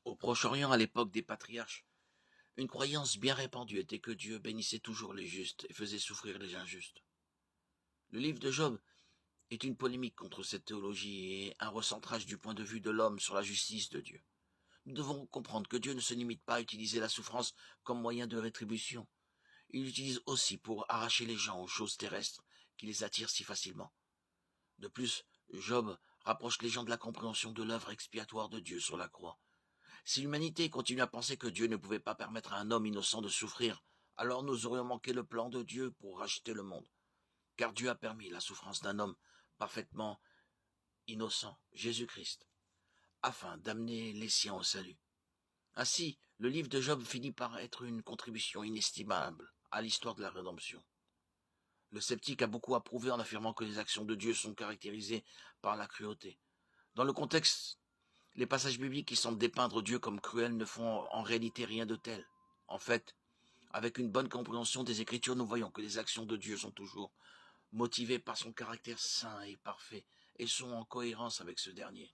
Au Proche-Orient, à l'époque des patriarches, une croyance bien répandue était que Dieu bénissait toujours les justes et faisait souffrir les injustes. Le livre de Job est une polémique contre cette théologie et un recentrage du point de vue de l'homme sur la justice de Dieu. Nous devons comprendre que Dieu ne se limite pas à utiliser la souffrance comme moyen de rétribution. Il l'utilise aussi pour arracher les gens aux choses terrestres qui les attirent si facilement. De plus, Job rapproche les gens de la compréhension de l'œuvre expiatoire de Dieu sur la croix. Si l'humanité continue à penser que Dieu ne pouvait pas permettre à un homme innocent de souffrir, alors nous aurions manqué le plan de Dieu pour racheter le monde. Car Dieu a permis la souffrance d'un homme parfaitement innocent, Jésus-Christ, afin d'amener les siens au salut. Ainsi, le livre de Job finit par être une contribution inestimable à l'histoire de la rédemption. Le sceptique a beaucoup approuvé en affirmant que les actions de Dieu sont caractérisées par la cruauté. Dans le contexte, les passages bibliques qui semblent dépeindre Dieu comme cruel ne font en réalité rien de tel. En fait, avec une bonne compréhension des Écritures, nous voyons que les actions de Dieu sont toujours motivées par son caractère saint et parfait et sont en cohérence avec ce dernier.